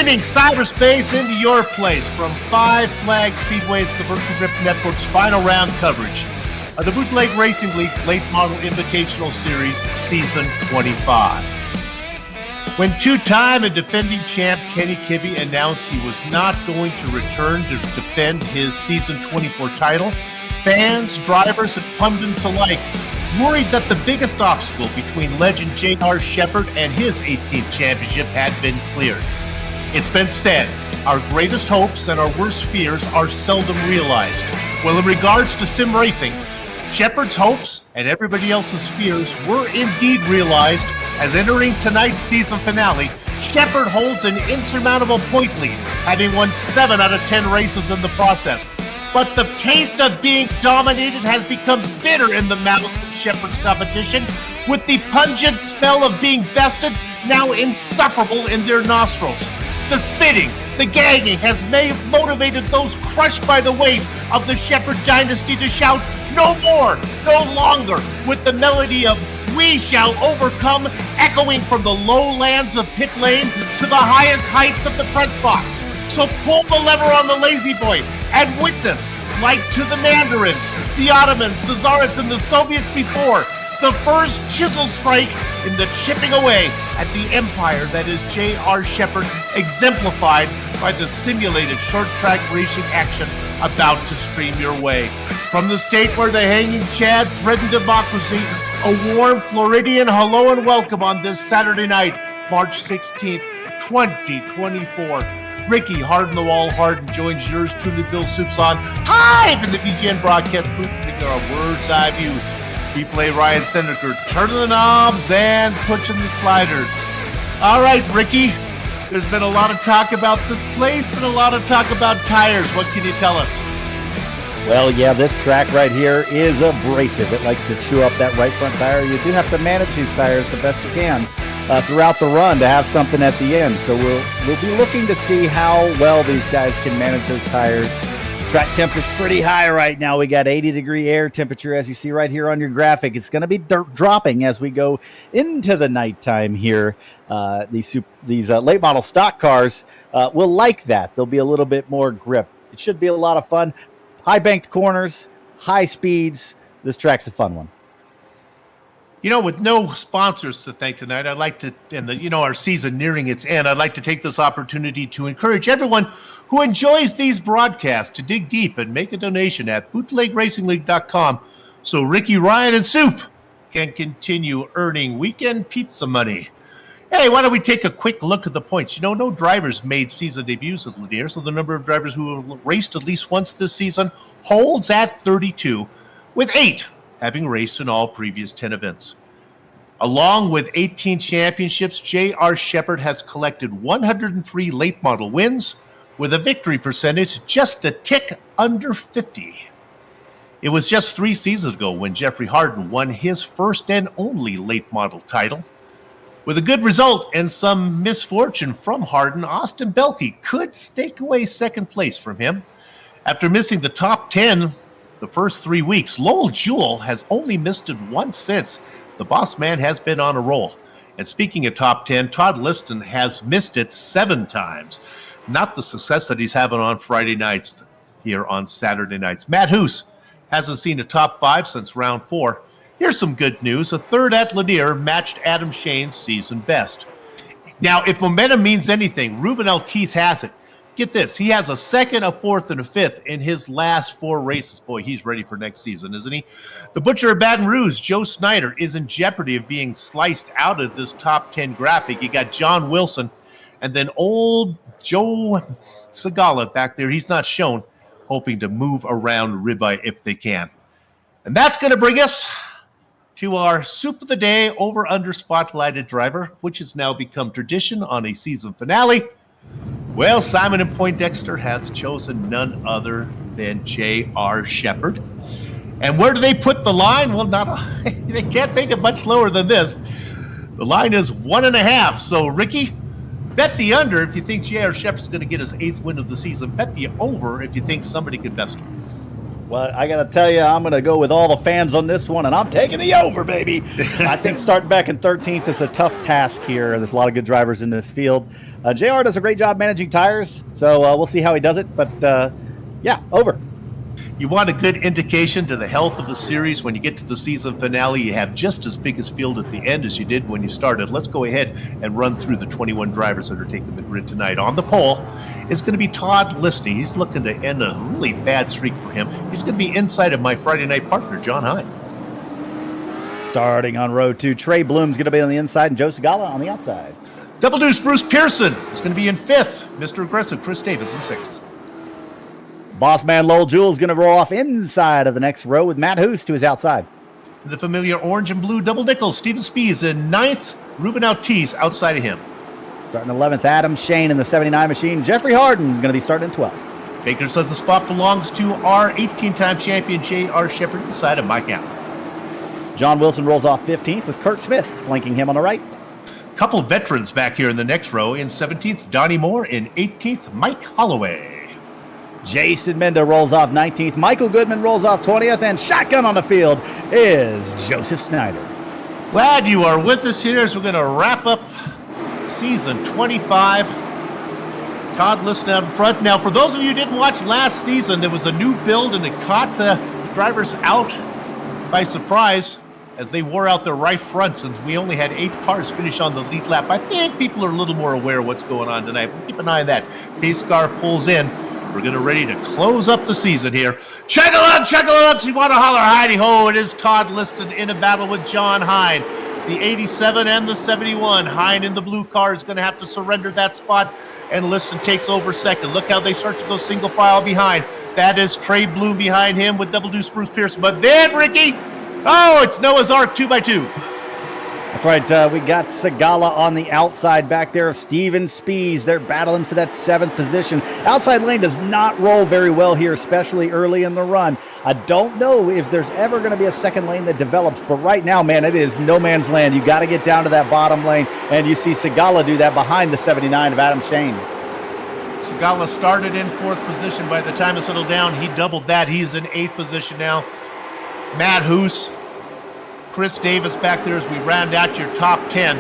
Streaming cyberspace into your place from Five Flag Speedway. It's the Virtual Grip Network's final round coverage of the Bootleg Racing League's Late Model Invitational Series Season 25. When two-time and defending champ Kenny Kibbe announced he was not going to return to defend his Season 24 title, fans, drivers, and pundits alike worried that the biggest obstacle between legend J.R. Shepherd and his 18th championship had been cleared. It's been said, our greatest hopes and our worst fears are seldom realized. Well, in regards to sim racing, Shepherd's hopes and everybody else's fears were indeed realized, as entering tonight's season finale, Shepherd holds an insurmountable point lead, having won 7 out of 10 races in the process. But the taste of being dominated has become bitter in the mouths of Shepherd's competition, with the pungent smell of being bested now insufferable in their nostrils. The spitting, the gagging has motivated those crushed by the weight of the Shepherd dynasty to shout, "No more, no longer," with the melody of "We shall overcome" echoing from the lowlands of pit lane to the highest heights of the press box. So pull the lever on the lazy boy and witness, like to the Mandarins, the Ottomans, Czarets, and the Soviets before, the first chisel strike in the chipping away at the empire that is J.R. Shepherd, exemplified by the simulated short-track racing action about to stream your way. From the state where the hanging Chad threatened democracy, a warm Floridian hello and welcome on this Saturday night, March 16th, 2024. Ricky Hard-in-the-Wall Harden joins yours truly, Bill Soupson, live in the VGN broadcast booth to bring our words eye view. We play Ryan Seneker, turning the knobs and pushing the sliders. All right, Ricky, there's been a lot of talk about this place and a lot of talk about tires. What can you tell us? Well, yeah, this track right here is abrasive. It likes to chew up that right front tire. You do have to manage these tires the best you can throughout the run to have something at the end. So we'll be looking to see how well these guys can manage those tires. Track temp is pretty high right now. We got 80-degree air temperature, as you see right here on your graphic. It's going to be dropping as we go into the nighttime here. These late model stock cars will like that. There'll be a little bit more grip. It should be a lot of fun. High banked corners, high speeds. This track's a fun one. You know, with no sponsors to thank tonight, I'd like to, and our season nearing its end, I'd like to take this opportunity to encourage everyone who enjoys these broadcasts to dig deep and make a donation at bootlegracingleague.com so Ricky, Ryan, and Soup can continue earning weekend pizza money. Hey, why don't we take a quick look at the points? You know, no drivers made season debuts at Lanier, so the number of drivers who have raced at least once this season holds at 32, with 8 having raced in all previous 10 events. Along with 18 championships, J.R. Shepherd has collected 103 late model wins, with a victory percentage just a tick under 50. It was just 3 seasons ago when Jeffrey Harden won his first and only late model title. With a good result and some misfortune from Harden, Austin Belke could stake away second place from him. After missing the top 10 the first 3 weeks, Lowell Jewell has only missed it once since. The boss man has been on a roll. And speaking of top 10, Todd Liston has missed it 7 times. Not the success that he's having on Friday nights here on Saturday nights. Matt Hoos hasn't seen a top 5 since round 4. Here's some good news. A third at Lanier matched Adam Shane's season best. Now, if momentum means anything, Ruben Ortiz has it. Get this. He has a second, a fourth, and a fifth in his last 4 races. Boy, he's ready for next season, isn't he? The Butcher of Baton Rouge, Joe Snyder, is in jeopardy of being sliced out of this top 10 graphic. You got John Wilson, and then old Joe Segala back there. He's not shown, hoping to move around ribeye if they can. And that's going to bring us to our Soup of the Day over-under spotlighted driver, which has now become tradition on a season finale. Well, Simon and Poindexter has chosen none other than J.R. Shepherd. And where do they put the line? Well, they can't make it much lower than this. The line is 1.5. So, Ricky, bet the under if you think J.R. Shepherd's going to get his 8th win of the season. Bet the over if you think somebody could best him. Well, I got to tell you, I'm going to go with all the fans on this one, and I'm taking the over, baby. I think starting back in 13th is a tough task here. There's a lot of good drivers in this field. JR does a great job managing tires, so we'll see how he does it. But, yeah, over. You want a good indication to the health of the series. When you get to the season finale, you have just as big a field at the end as you did when you started. Let's go ahead and run through the 21 drivers that are taking the grid tonight. On the pole is going to be Todd Listney. He's looking to end a really bad streak for him. He's going to be inside of my Friday night partner, John Hine. Starting on row 2, Trey Bloom's going to be on the inside and Joe Segala on the outside. Double Deuce Bruce Pearson is going to be in 5th. Mr. Aggressive Chris Davis in 6th. Boss man Lowell Jewell's going to roll off inside of the next row with Matt Hoos to his outside. The familiar orange and blue double nickel, Steven Spees in 9th. Ruben Ortiz outside of him. Starting 11th, Adam Shane in the 79 machine. Jeffrey Harden is going to be starting in 12th. Baker says the spot belongs to our 18-time champion J.R. Shepard inside of Mike Allen. John Wilson rolls off 15th with Kurt Smith flanking him on the right. Couple veterans back here in the next row. In 17th, Donnie Moore. In 18th, Mike Holloway. Jason Menda rolls off 19th. Michael Goodman rolls off 20th. And shotgun on the field is Joseph Snyder. Glad you are with us here as we're going to wrap up season 25. Todd Listney out in front. Now, for those of you who didn't watch last season, there was a new build and it caught the drivers out by surprise as they wore out their right fronts, and we only had 8 cars finish on the lead lap. I think people are a little more aware of what's going on tonight. We'll keep an eye on that. Pace car pulls in. We're getting ready to close up the season here. Check it out. You want to holler, Heidi ho. It is Todd Listney in a battle with John Hine. The 87 and the 71. Hine in the blue car is going to have to surrender that spot, and Listney takes over second. Look how they start to go single file behind. That is Trey Bloom behind him with Double Deuce Bruce Pearson. But then, Ricky, it's Noah's Ark 2x2. That's right. We got Segala on the outside back there of Steven Spees. They're battling for that 7th position. Outside lane does not roll very well here, especially early in the run. I don't know if there's ever going to be a second lane that develops, but right now, man, it is no man's land. You got to get down to that bottom lane, and you see Segala do that behind the 79 of Adam Shane. Segala started in 4th position. By the time it settled down, he doubled that. He's in 8th position now. Matt Hoos, Chris Davis back there as we round out your top 10.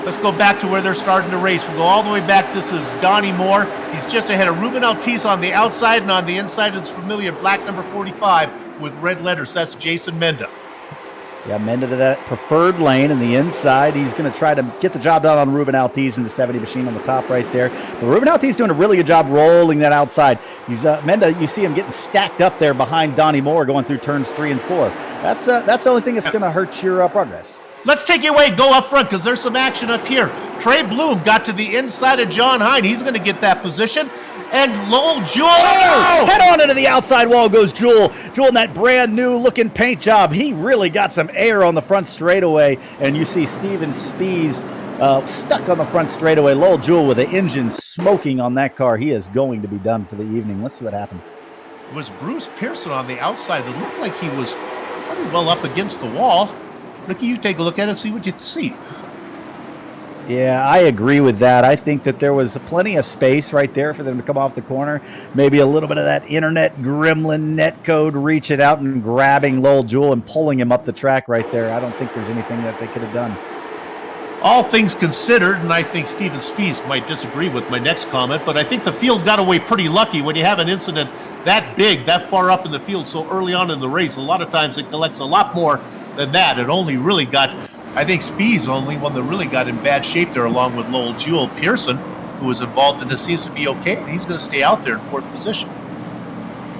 Let's go back to where they're starting to race. We'll go all the way back. This is Donnie Moore. He's just ahead of Ruben Ortiz on the outside, and on the inside is familiar black number 45 with red letters. That's Jason Menda. Yeah, Menda to that preferred lane in the inside. He's going to try to get the job done on Ruben Ortiz in the 70 machine on the top right there. But Ruben Ortiz doing a really good job rolling that outside. He's Menda, you see him getting stacked up there behind Donnie Moore going through turns 3 and 4. That's the only thing that's going to hurt your progress. Let's take you away. Go up front because there's some action up here. Trey Bloom got to the inside of John Hine. He's going to get that position. And Lowell Jewell. Oh, head on into the outside wall goes Jewell. Jewell in that brand new looking paint job. He really got some air on the front straightaway. And you see Steven Spees stuck on the front straightaway. Lowell Jewell with the engine smoking on that car. He is going to be done for the evening. Let's see what happened. It was Bruce Pearson on the outside that looked like he was pretty well up against the wall. Ricky, you take a look at it and see what you see. Yeah, I agree with that. I think that there was plenty of space right there for them to come off the corner. Maybe a little bit of that internet gremlin netcode reaching out and grabbing Lowell Jewell and pulling him up the track right there. I don't think there's anything that they could have done. All things considered, and I think Steven Spees might disagree with my next comment, but I think the field got away pretty lucky when you have an incident that big, that far up in the field so early on in the race. A lot of times it collects a lot more than that. It only really got, I think Spees only one that really got in bad shape there along with Lowell Jewell. Pearson, who was involved in this, seems to be okay, and he's going to stay out there in 4th position.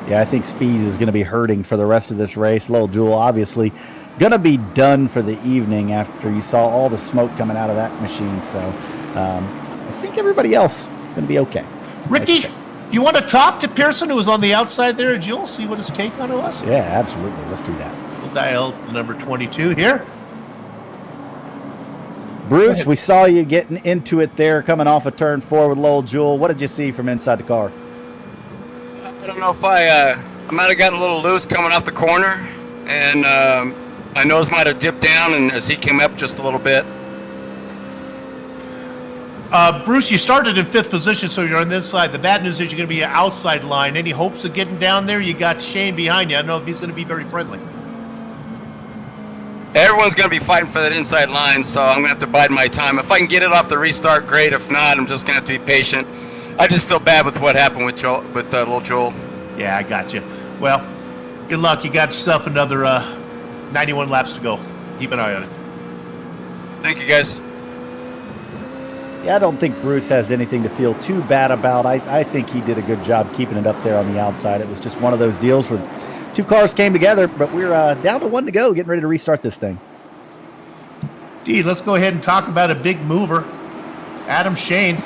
Yeah, I think Spees is going to be hurting for the rest of this race. Lowell Jewell obviously going to be done for the evening after you saw all the smoke coming out of that machine. So I think everybody else is going to be okay. Ricky, you want to talk to Pearson, who was on the outside there, and Jewell, see what his take on it was? Yeah, absolutely. Let's do that. We'll dial the number 22 here. Bruce, we saw you getting into it there, coming off of turn 4 with Lowell Jewell. What did you see from inside the car? I don't know if I might have gotten a little loose coming off the corner, and my nose might have dipped down and as he came up just a little bit. Bruce, you started in 5th position, so you're on this side. The bad news is you're going to be an outside line. Any hopes of getting down there? You got Shane behind you. I don't know if he's going to be very friendly. Everyone's going to be fighting for that inside line, so I'm going to have to bide my time. If I can get it off the restart, great. If not, I'm just going to have to be patient. I just feel bad with what happened with Joel, with little Joel. Yeah, I got you. Well, good luck. You got yourself another 91 laps to go. Keep an eye on it. Thank you, guys. Yeah, I don't think Bruce has anything to feel too bad about. I think he did a good job keeping it up there on the outside. It was just one of those deals where 2 cars came together, but we're down to 1 to go, getting ready to restart this thing. Dee, let's go ahead and talk about a big mover. Adam Shane.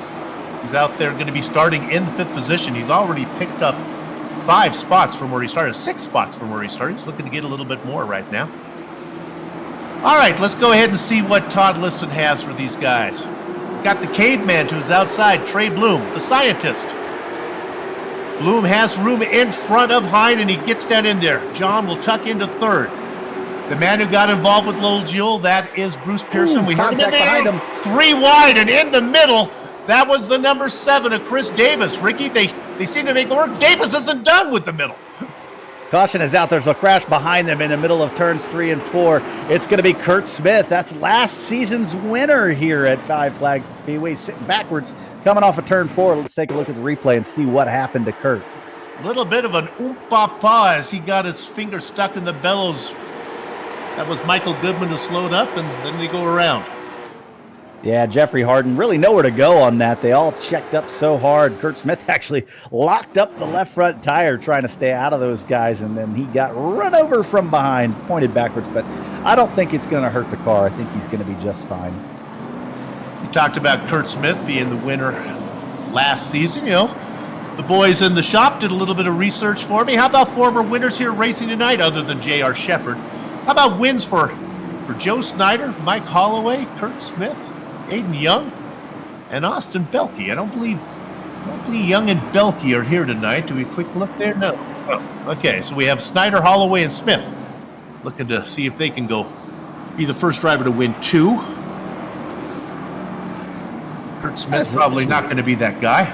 He's out there going to be starting in the 5th position. He's already picked up 5 spots from where he started, 6 spots from where he started. He's looking to get a little bit more right now. All right, let's go ahead and see what Todd Liston has for these guys. He's got the caveman to his outside, Trey Bloom, the scientist. Bloom has room in front of Hine, and he gets down in there. John will tuck into 3rd. The man who got involved with Lowell Jewell, that is Bruce Pearson. We heard him behind him. 3 wide, and in the middle, that was the number 7 of Chris Davis. Ricky, they seem to make it work. Davis isn't done with the middle. Caution is out. There's a crash behind them in the middle of turns 3 and 4. It's going to be Kurt Smith. That's last season's winner here at Five Flags Speedway. Sitting backwards, coming off of turn 4. Let's take a look at the replay and see what happened to Kurt. A little bit of an oom-pa-pa as he got his finger stuck in the bellows. That was Michael Goodman who slowed up, and then they go around. Yeah, Jeffrey Harden, really nowhere to go on that. They all checked up so hard. Kurt Smith actually locked up the left front tire trying to stay out of those guys, and then he got run over from behind, pointed backwards. But I don't think it's going to hurt the car. I think he's going to be just fine. You talked about Kurt Smith being the winner last season. You know, the boys in the shop did a little bit of research for me. How about former winners here racing tonight other than J.R. Shepard? How about wins for Joe Snyder, Mike Holloway, Kurt Smith, Aiden Young, and Austin Belkey? I don't believe Young and Belkey are here tonight. Do we quick look there? No. Oh, okay, so we have Snyder, Holloway, and Smith looking to see if they can go be the first driver to win 2. Kurt Smith's probably not going to be that guy.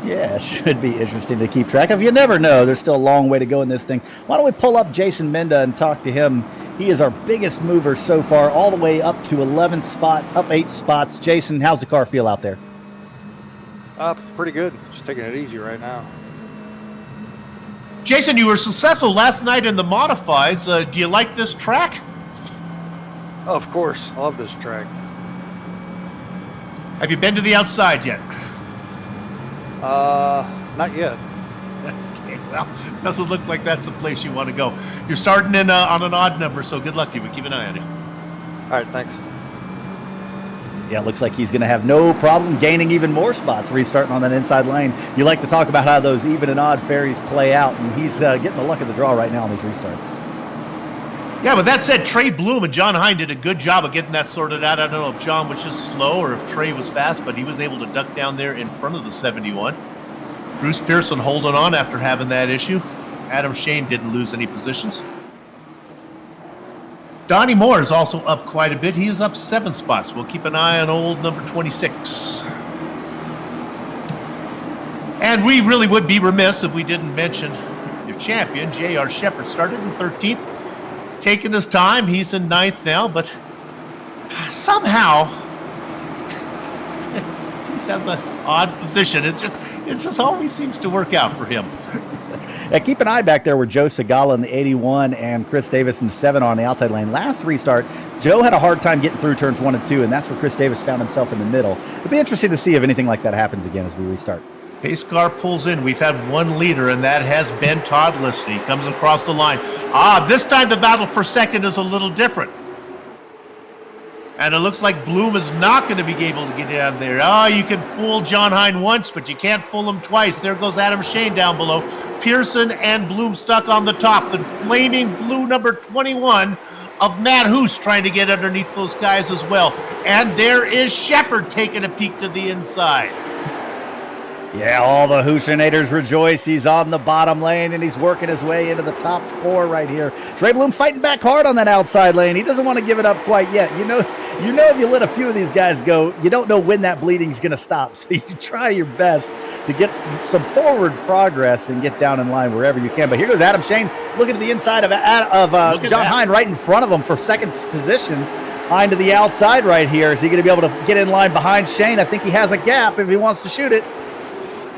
Yeah, it should be interesting to keep track of. You never know. There's still a long way to go in this thing. Why don't we pull up Jason Menda and talk to him? He is our biggest mover so far, all the way up to 11th spot, up 8 spots. Jason, how's the car feel out there? Pretty good. Just taking it easy right now. Jason, you were successful last night in the modifieds. Do you like this track? Oh, of course. I love this track. Have you been to the outside yet? Not yet. Okay, well, doesn't look like that's the place you want to go. You're starting in on an odd number, so good luck to you. We keep an eye on you. All right, thanks. Yeah, it looks like he's going to have no problem gaining even more spots, restarting on that inside lane. You like to talk about how those even and odd fairies play out, and he's getting the luck of the draw right now on these restarts. Yeah, but that said, Trey Bloom and John Hine did a good job of getting that sorted out. I don't know if John was just slow or if Trey was fast, but he was able to duck down there in front of the 71. Bruce Pearson holding on after having that issue. Adam Shane didn't lose any positions. Donnie Moore is also up quite a bit. He is up 7 spots. We'll keep an eye on old number 26. And we really would be remiss if we didn't mention your champion, J.R. Shepard, started in 13th. Taking his time. He's in 9th now, but somehow he has an odd position. It just always seems to work out for him. Yeah, keep an eye back there with Joe Segala in the 81 and Chris Davis in the 7 on the outside lane. Last restart, Joe had a hard time getting through turns 1 and 2, and that's where Chris Davis found himself in the middle. It'll be interesting to see if anything like that happens again as we restart. Pace car pulls in. We've had one leader, and that has been Todd Liston. He comes across the line. This time the battle for second is a little different. And it looks like Bloom is not going to be able to get down there. You can fool John Hine once, but you can't fool him twice. There goes Adam Shane down below. Pearson and Bloom stuck on the top. The flaming blue number 21 of Matt Hoos trying to get underneath those guys as well. And there is Shepard taking a peek to the inside. Yeah, all the Hoosiernators rejoice. He's on the bottom lane, and he's working his way into the top 4 right here. Trey Bloom fighting back hard on that outside lane. He doesn't want to give it up quite yet. You know if you let a few of these guys go, you don't know when that bleeding's going to stop. So you try your best to get some forward progress and get down in line wherever you can. But here goes Adam Shane looking to the inside of John Hine right in front of him for second position. Hine to the outside right here. Is he going to be able to get in line behind Shane? I think he has a gap if he wants to shoot it.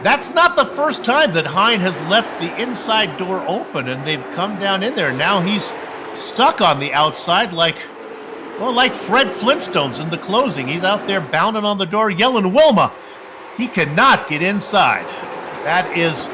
That's not the first time that Hine has left the inside door open and they've come down in there. Now he's stuck on the outside like Fred Flintstones in The Closing. He's out there bounding on the door, yelling, Wilma. He cannot get inside. That is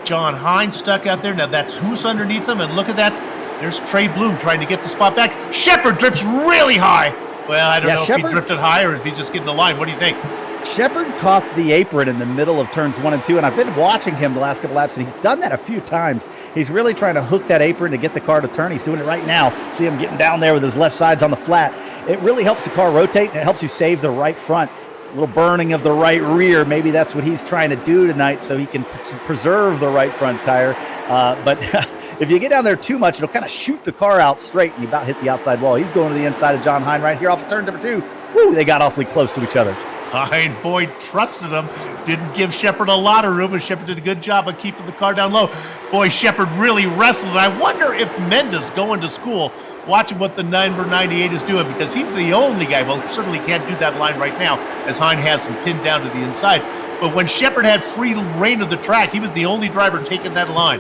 John Hine stuck out there. Now that's who's underneath him, and look at that. There's Trey Bloom trying to get the spot back. Shepard drifts really high. Well, I don't know if he drifted high or if he just getting the line. What do you think? Shepard caught the apron in the middle of turns 1 and 2, and I've been watching him the last couple laps, and he's done that a few times. He's really trying to hook that apron to get the car to turn. He's doing it right now. See him getting down there with his left sides on the flat. It really helps the car rotate, and it helps you save the right front. A little burning of the right rear. Maybe that's what he's trying to do tonight so he can preserve the right front tire. But if you get down there too much, it'll kind of shoot the car out straight, and you about hit the outside wall. He's going to the inside of John Hine right here off of turn number 2. Woo, they got awfully close to each other. Hine, boy, trusted him. Didn't give Shepard a lot of room, and Shepard did a good job of keeping the car down low. Boy, Shepard really wrestled. And I wonder if Mendes going to school, watching what the number 98 is doing, because he's the only guy. Well, certainly can't do that line right now, as Hine has him pinned down to the inside. But when Shepard had free reign of the track, he was the only driver taking that line.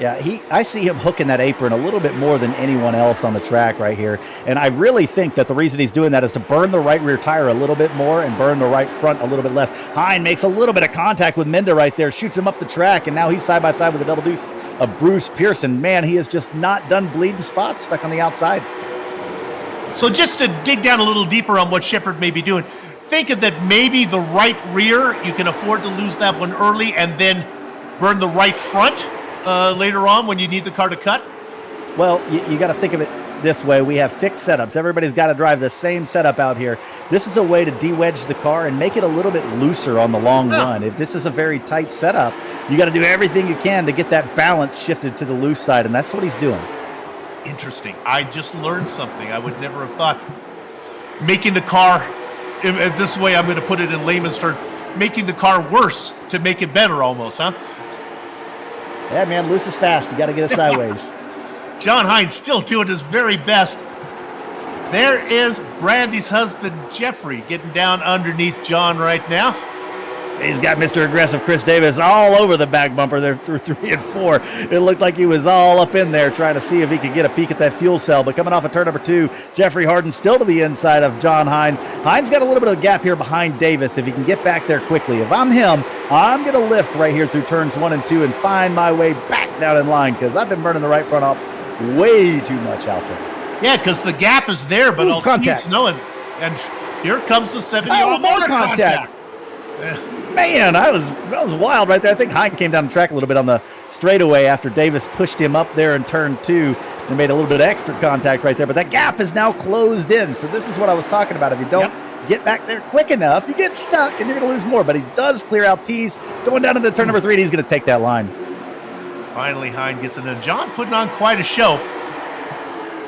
Yeah, I see him hooking that apron a little bit more than anyone else on the track right here. And I really think that the reason he's doing that is to burn the right rear tire a little bit more and burn the right front a little bit less. Hine makes a little bit of contact with Menda right there, shoots him up the track, and now he's side by side with the double deuce of Bruce Pearson. Man, he is just not done bleeding spots, stuck on the outside. So just to dig down a little deeper on what Shepard may be doing, thinking that maybe the right rear, you can afford to lose that one early and then burn the right front later on when you need the car to cut? Well, you got to think of it this way. We have fixed setups. Everybody's got to drive the same setup out here. This is a way to de-wedge the car and make it a little bit looser on the long run. If this is a very tight setup, you got to do everything you can to get that balance shifted to the loose side, and that's what he's doing. Interesting. I just learned something I would never have thought. Making the car, this way I'm going to put it in layman's terms, making the car worse to make it better almost, huh? Yeah, man, loose is fast. You got to get it sideways. John Hine still doing his very best. There is Brandy's husband, Jeffrey, getting down underneath John right now. He's got Mr. Aggressive Chris Davis all over the back bumper there through 3 and 4. It looked like he was all up in there trying to see if he could get a peek at that fuel cell. But coming off of turn number 2, Jeffrey Harden still to the inside of John Hine. Hine's got a little bit of a gap here behind Davis if he can get back there quickly. If I'm him, I'm going to lift right here through turns 1 and 2 and find my way back down in line because I've been burning the right front up way too much out there. Yeah, because the gap is there, but Ooh, contact. And here comes the 70-yard more contact. Man, that was wild right there. I think Hine came down the track a little bit on the straightaway after Davis pushed him up there in turn 2 and made a little bit of extra contact right there. But that gap is now closed in. So this is what I was talking about. If you don't get back there quick enough, you get stuck and you're going to lose more. But he does clear out T's. Going down into turn number 3, and he's going to take that line. Finally, Hine gets it in. John putting on quite a show.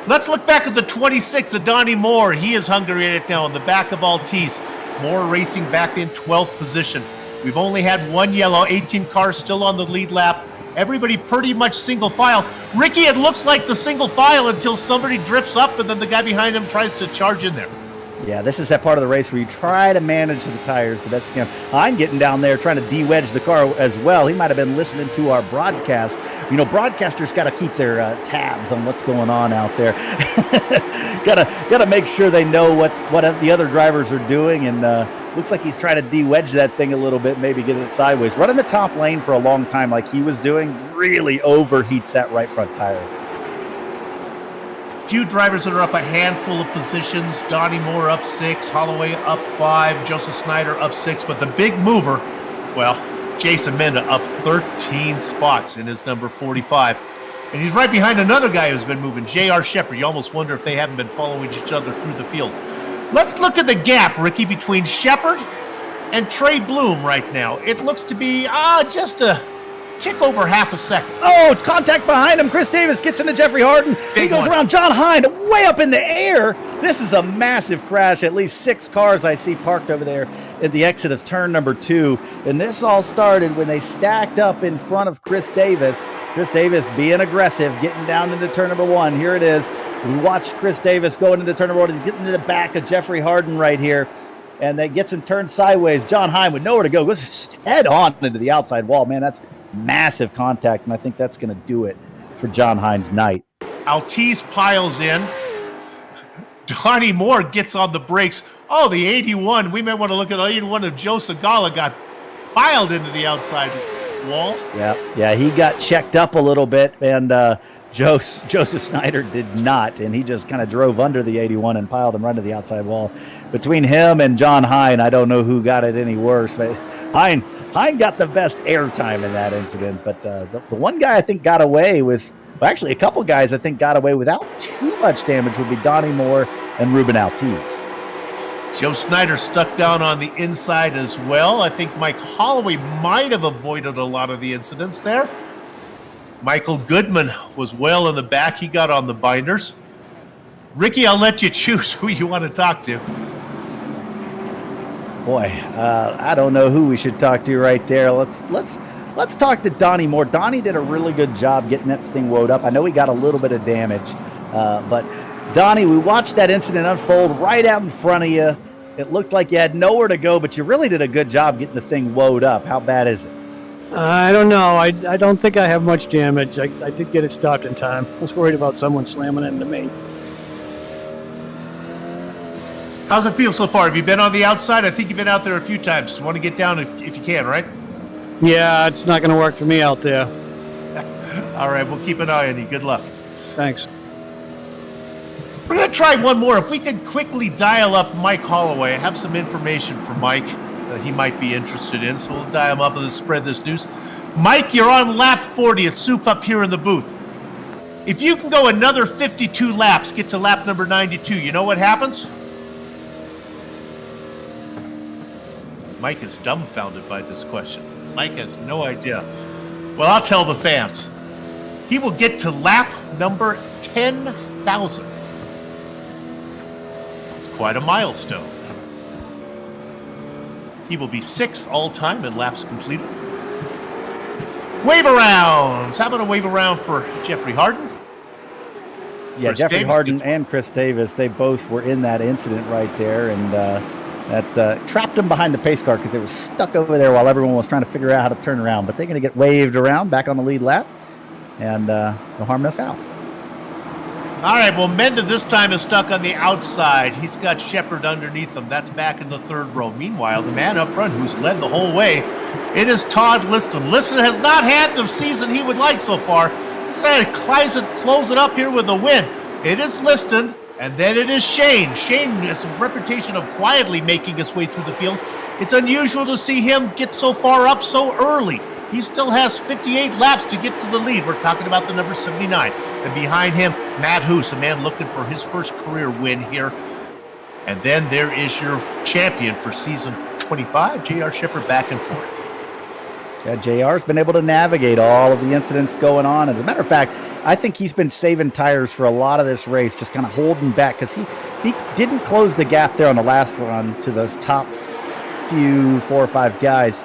Let's look back at the 26 of Donnie Moore. He is hungry right now in the back of Altice. Moore racing back in 12th position. We've only had one yellow, 18 cars still on the lead lap. Everybody pretty much single file. Ricky, it looks like the single file until somebody drifts up and then the guy behind him tries to charge in there. Yeah, this is that part of the race where you try to manage the tires the best you can. I'm getting down there trying to de-wedge the car as well. He might have been listening to our broadcast. You know, broadcasters got to keep their tabs on what's going on out there. Got to make sure they know what the other drivers are doing. And looks like he's trying to de-wedge that thing a little bit, maybe get it sideways. Running the top lane for a long time like he was doing really overheats that right front tire. Few drivers that are up a handful of positions. Donnie Moore up 6, Holloway up 5, Joseph Snyder up 6. But the big mover, well, Jason Menda up 13 spots in his number 45. And he's right behind another guy who's been moving, J.R. Shepard. You almost wonder if they haven't been following each other through the field. Let's look at the gap, Ricky, between Shepard and Trey Bloom right now. It looks to be just a tick over half a second. Oh, contact behind him. Chris Davis gets into Jeffrey Harden. He goes around John Hind way up in the air. This is a massive crash. At least 6 cars I see parked over there at the exit of turn number 2. And this all started when they stacked up in front of Chris Davis. Chris Davis being aggressive, getting down into turn number 1. Here it is. We watch Chris Davis going into turn number 1. He's getting into the back of Jeffrey Harden right here. And that gets him turned sideways. John Hind with nowhere to go. Goes head on into the outside wall. Man, that's massive contact, and I think that's going to do it for John Hind's night. Altice piles in. Donnie Moore gets on the brakes. Oh, the 81. We may want to look at the 81 of Joe Segala got piled into the outside wall. Yeah, he got checked up a little bit, and Joseph Snyder did not, and he just kind of drove under the 81 and piled him right to the outside wall. Between him and John Hind, I don't know who got it any worse, but Hind got the best airtime in that incident, but the one guy I think got away with, well, actually a couple guys I think got away without too much damage would be Donnie Moore and Ruben Altice. Joe Snyder stuck down on the inside as well. I think Mike Holloway might have avoided a lot of the incidents there. Michael Goodman was well in the back. He got on the binders. Ricky, I'll let you choose who you want to talk to. Boy, I don't know who we should talk to right there. Let's talk to Donnie Moore. Donnie did a really good job getting that thing wound up. I know he got a little bit of damage, but Donnie, we watched that incident unfold right out in front of you. It looked like you had nowhere to go, but you really did a good job getting the thing wound up. How bad is it? I don't know. I don't think I have much damage. I did get it stopped in time. I was worried about someone slamming into me. How's it feel so far? Have you been on the outside? I think you've been out there a few times. Want to get down if you can, right? Yeah, it's not going to work for me out there. All right, we'll keep an eye on you. Good luck. Thanks. We're going to try one more. If we can quickly dial up Mike Holloway, I have some information for Mike that he might be interested in, so we'll dial him up and spread this news. Mike, you're on lap 40 at Soup up here in the booth. If you can go another 52 laps, get to lap number 92, you know what happens? Mike is dumbfounded by this question. Mike has no idea. Well, I'll tell the fans. He will get to lap number 10,000. It's quite a milestone. He will be 6th all-time in laps completed. Wave-arounds. How about a wave-around for Jeffrey Harden? Yeah, Jeffrey Harden and Chris Davis, they both were in that incident right there, and that trapped them behind the pace car because they were stuck over there while everyone was trying to figure out how to turn around. But they're going to get waved around back on the lead lap, and no harm, no foul. All right, well, Menda this time is stuck on the outside. He's got Shepard underneath him. That's back in the 3rd row. Meanwhile, the man up front who's led the whole way, it is Todd Liston. Liston has not had the season he would like so far. He's trying to close it up here with a win. It is Liston, and then it is Shane. Shane has a reputation of quietly making his way through the field. It's unusual to see him get so far up so early. He still has 58 laps to get to the lead. We're talking about the number 79. And behind him, Matt Hoos, a man looking for his first career win here. And then there is your champion for season 25, J.R. Shepard, back and forth. Yeah, JR's been able to navigate all of the incidents going on. As a matter of fact, I think he's been saving tires for a lot of this race, just kind of holding back, because he didn't close the gap there on the last run to those top few 4 or 5 guys.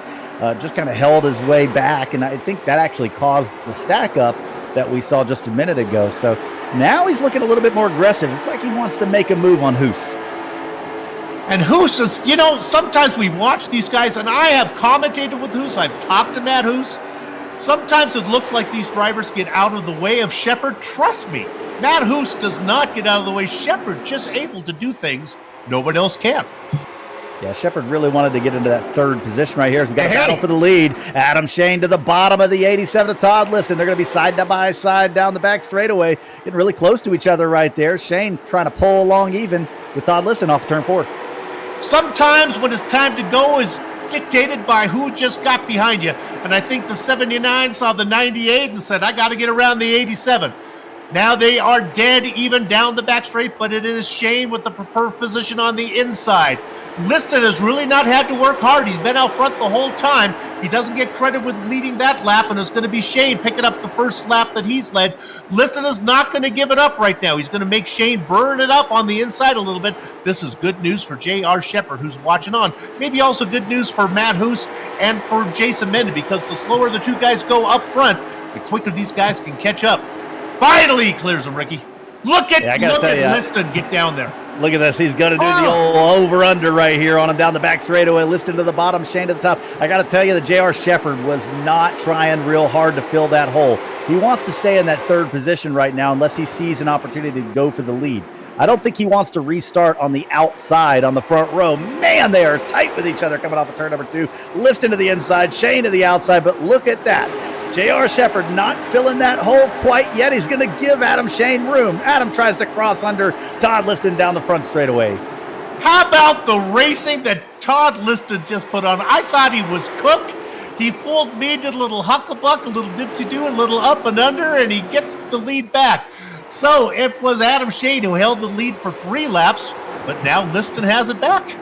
Just kind of held his way back, and I think that actually caused the stack up that we saw just a minute ago. So now he's looking a little bit more aggressive. It's like he wants to make a move on Hoos. And Hoos is, sometimes we watch these guys, and I have commentated with Hoos. I've talked to Matt Hoos. Sometimes it looks like these drivers get out of the way of Shepard. Trust me, Matt Hoos does not get out of the way. Shepard just able to do things nobody else can. Yeah, Shepard really wanted to get into that 3rd position right here. So we got a battle for the lead. Adam Shane to the bottom of the 87 to Todd Liston. They're going to be side by side down the back straightaway, getting really close to each other right there. Shane trying to pull along even with Todd Liston off turn 4. Sometimes when it's time to go is dictated by who just got behind you. And I think the 79 saw the 98 and said, I got to get around the 87. Now they are dead even down the back straight, but it is Shane with the preferred position on the inside. Liston has really not had to work hard. He's been out front the whole time. He doesn't get credit with leading that lap, and it's going to be Shane picking up the first lap that he's led. Liston is not going to give it up right now. He's going to make Shane burn it up on the inside a little bit. This is good news for J.R. Shepard, who's watching on. Maybe also good news for Matt Hoos and for Jason Menden, because the slower the two guys go up front, the quicker these guys can catch up. Finally, he clears them, Ricky. Look at Liston get down there. Look at this. He's going to do the old over-under right here on him down the back straightaway. Liston to the bottom, Shane to the top. I got to tell you, the J.R. Shepard was not trying real hard to fill that hole. He wants to stay in that third position right now unless he sees an opportunity to go for the lead. I don't think he wants to restart on the outside on the front row. Man, they are tight with each other coming off of turn number 2. Liston to the inside, Shane to the outside, but look at that. J.R. Shepard not filling that hole quite yet. He's going to give Adam Shane room. Adam tries to cross under Todd Liston down the front straightaway. How about the racing that Todd Liston just put on? I thought he was cooked. He fooled me, did a little hucklebuck, a little dipsy-do, a little up and under, and he gets the lead back. So it was Adam Shane who held the lead for 3 laps, but now Liston has it back.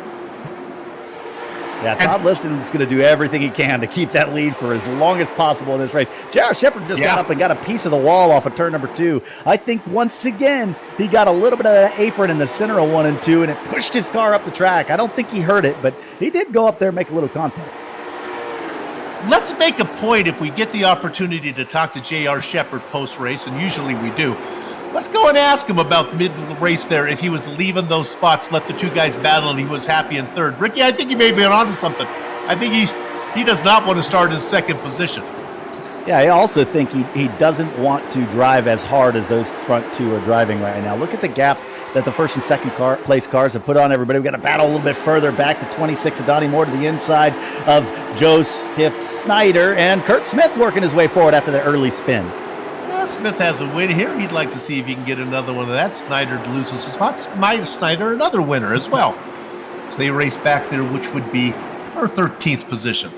Yeah, Todd Liston is going to do everything he can to keep that lead for as long as possible in this race. J.R. Shepard just got up and got a piece of the wall off of turn number 2. I think once again, he got a little bit of that apron in the center of 1 and 2, and it pushed his car up the track. I don't think he hurt it, but he did go up there and make a little contact. Let's make a point if we get the opportunity to talk to J.R. Shepard post-race, and usually we do. Let's go and ask him about mid-race there, if he was leaving those spots, let the two guys battle, and he was happy in third. Ricky, I think he may be onto something. I think he does not want to start in second position. Yeah, I also think he doesn't want to drive as hard as those front 2 are driving right now. Look at the gap that the first and second place cars have put on everybody. We've got to battle a little bit further back to 26 of Donnie Moore to the inside of Joseph Snyder, and Kurt Smith working his way forward after the early spin. Smith has a win here. He'd like to see if he can get another one of that. Snyder loses his spot. Snyder, another winner as well. So they race back there, which would be our 13th position.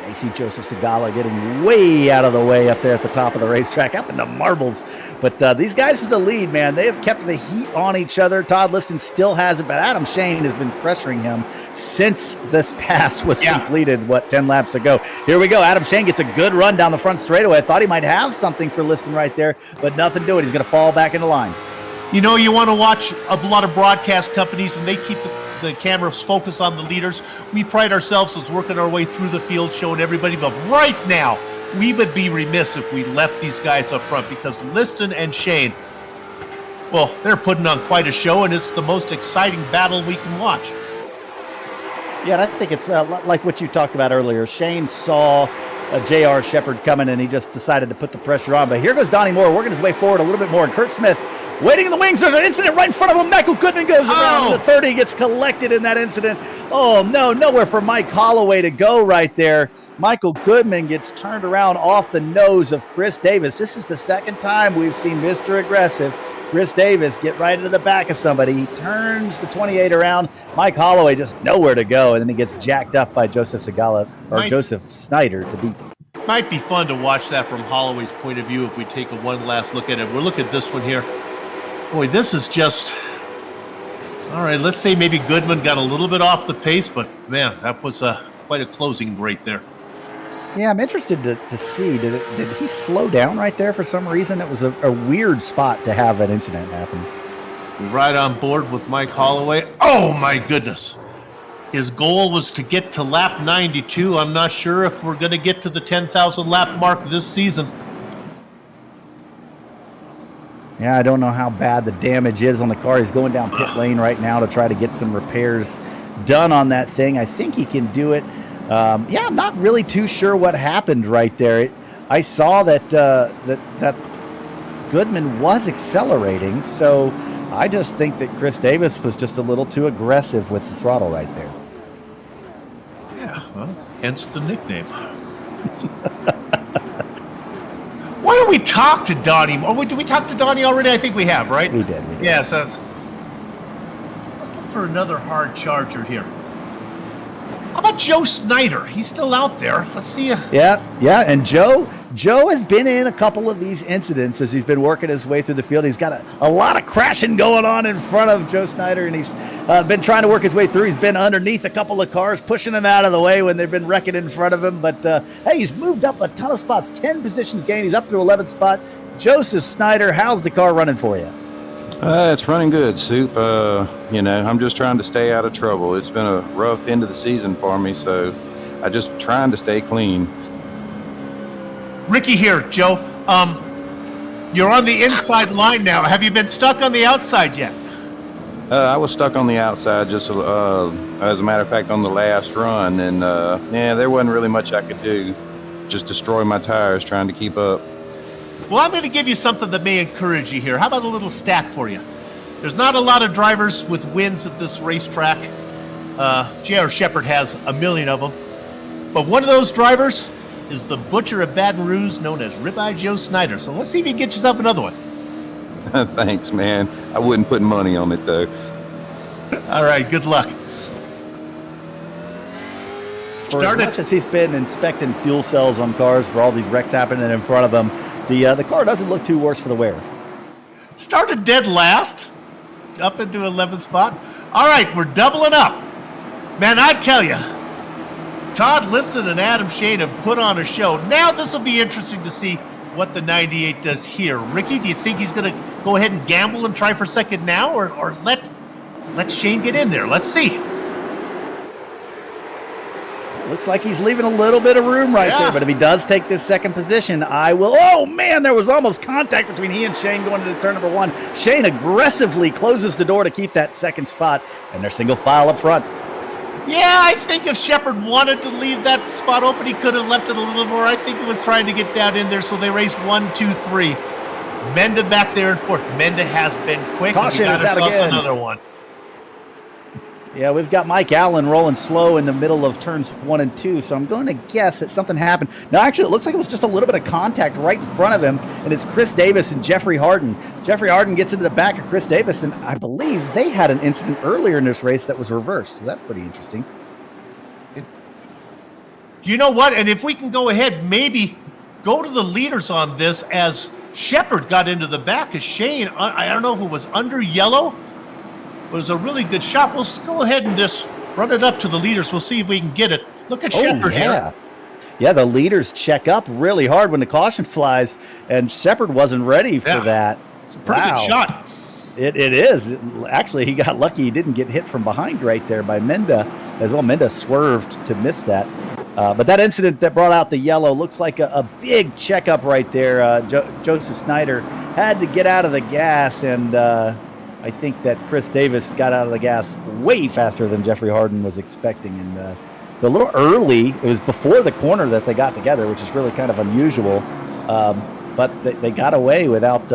Yeah, you see Joseph Segala getting way out of the way up there at the top of the racetrack, up in the marbles. But these guys with the lead, man, they have kept the heat on each other. Todd Liston still has it, but Adam Shane has been pressuring him since this pass was completed, 10 laps ago. Here we go. Adam Shane gets a good run down the front straightaway. I thought he might have something for Liston right there, but nothing doing. He's going to fall back into line. You know, you want to watch a lot of broadcast companies, and they keep the cameras focused on the leaders. We pride ourselves as working our way through the field, showing everybody, but right now, we would be remiss if we left these guys up front, because Liston and Shane, well, they're putting on quite a show, and it's the most exciting battle we can watch. Yeah, and I think it's like what you talked about earlier. Shane saw J.R. Shepard coming, and he just decided to put the pressure on. But here goes Donnie Moore working his way forward a little bit more. And Kurt Smith waiting in the wings. There's an incident right in front of him. Michael Goodman goes around. The 30 gets collected in that incident. Oh, no, nowhere for Mike Holloway to go right there. Michael Goodman gets turned around off the nose of Chris Davis. This is the second time we've seen Mr. Aggressive Chris Davis get right into the back of somebody. He turns the 28 around. Mike Holloway just nowhere to go, and then he gets jacked up by Joseph Segala, or Joseph Snyder to beat. Might be fun to watch that from Holloway's point of view if we take one last look at it. We'll look at this one here. Boy, this is just... All right, let's say maybe Goodman got a little bit off the pace, but man, that was quite a closing right there. Yeah, I'm interested to see, did he slow down right there for some reason? It was a weird spot to have that incident happen. Right on board with Mike Holloway. Oh my goodness. His goal was to get to lap 92. I'm not sure if we're going to get to the 10,000 lap mark this season. Yeah, I don't know how bad the damage is on the car. He's going down pit lane right now to try to get some repairs done on that thing. I think he can do it. Yeah, I'm not really too sure what happened right there. I saw that that Goodman was accelerating, so I just think that Chris Davis was just a little too aggressive with the throttle right there. Yeah, well, hence the nickname. Why don't we talk to Donnie? Oh, did we talk to Donnie already? I think we have, right? We did. Yes. Let's look for another hard charger here. How about Joe Snyder? He's still out there. Let's see. Yeah. And Joe has been in a couple of these incidents as he's been working his way through the field. He's got a lot of crashing going on in front of Joe Snyder, and he's been trying to work his way through. He's been underneath a couple of cars, pushing them out of the way when they've been wrecking in front of him. But, hey, he's moved up a ton of spots, 10 positions gained. He's up to 11th spot. Joseph Snyder, how's the car running for you? It's running good, Soup. I'm just trying to stay out of trouble. It's been a rough end of the season for me, so I'm just trying to stay clean. Ricky here, Joe. You're on the inside line now. Have you been stuck on the outside yet? I was stuck on the outside just, as a matter of fact, on the last run, and there wasn't really much I could do. Just destroy my tires trying to keep up. Well, I'm going to give you something that may encourage you here. How about a little stat for you? There's not a lot of drivers with wins at this racetrack. J.R. Shepherd has a million of them. But one of those drivers is the butcher of Baton Rouge known as Ribeye Joe Snyder. So let's see if you can get yourself another one. Thanks, man. I wouldn't put money on it, though. All right, good luck. For as much as he's been inspecting fuel cells on cars for all these wrecks happening in front of him, the car doesn't look too worse for the wear. Started dead last, up into 11th spot. All right, we're doubling up. Man, I tell you, Todd Liston and Adam Shane have put on a show. Now this will be interesting to see what the 98 does here. Ricky, do you think he's going to go ahead and gamble and try for second now, or let Shane get in there? Let's see. Looks like he's leaving a little bit of room right there, but if he does take this second position, I will. Oh, man, there was almost contact between he and Shane going into turn number one. Shane aggressively closes the door to keep that second spot, and they're single file up front. Yeah, I think if Shepherd wanted to leave that spot open, he could have left it a little more. I think he was trying to get down in there, so they raced 1, 2, 3. Menda back there in fourth. Menda has been quick. Caution, and we got is out ourselves again. Another one. Yeah, we've got Mike Allen rolling slow in the middle of turns 1 and 2, so I'm going to guess that something happened. No, actually, it looks like it was just a little bit of contact right in front of him, and it's Chris Davis and Jeffrey Harden. Jeffrey Harden gets into the back of Chris Davis, and I believe they had an incident earlier in this race that was reversed, so that's pretty interesting. You know what? And if we can go ahead, maybe go to the leaders on this as Shepherd got into the back of Shane. I don't know if it was under yellow. It was a really good shot. We'll go ahead and just run it up to the leaders. We'll see if we can get it. Look at Shepherd here. Yeah, the leaders check up really hard when the caution flies, and Shepherd wasn't ready for that. It's a pretty good shot. It is. Actually, he got lucky. He didn't get hit from behind right there by Menda as well. Menda swerved to miss that. But that incident that brought out the yellow looks like a big checkup right there. Joseph Snyder had to get out of the gas, and I think that Chris Davis got out of the gas way faster than Jeffrey Harden was expecting. And so a little early, it was before the corner that they got together, which is really kind of unusual. But they got away without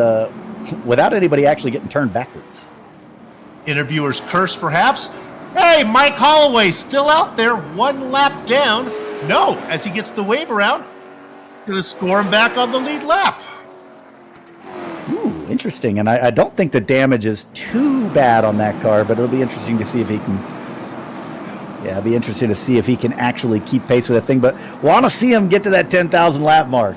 anybody actually getting turned backwards. Interviewer's curse, perhaps. Hey, Mike Holloway still out there, one lap down. No, as he gets the wave around, going to score him back on the lead lap. Ooh, interesting. And I don't think the damage is too bad on that car, but it'll be interesting to see if he can. Yeah, it'll be interesting to see if he can actually keep pace with that thing. But want to see him get to that 10,000 lap mark.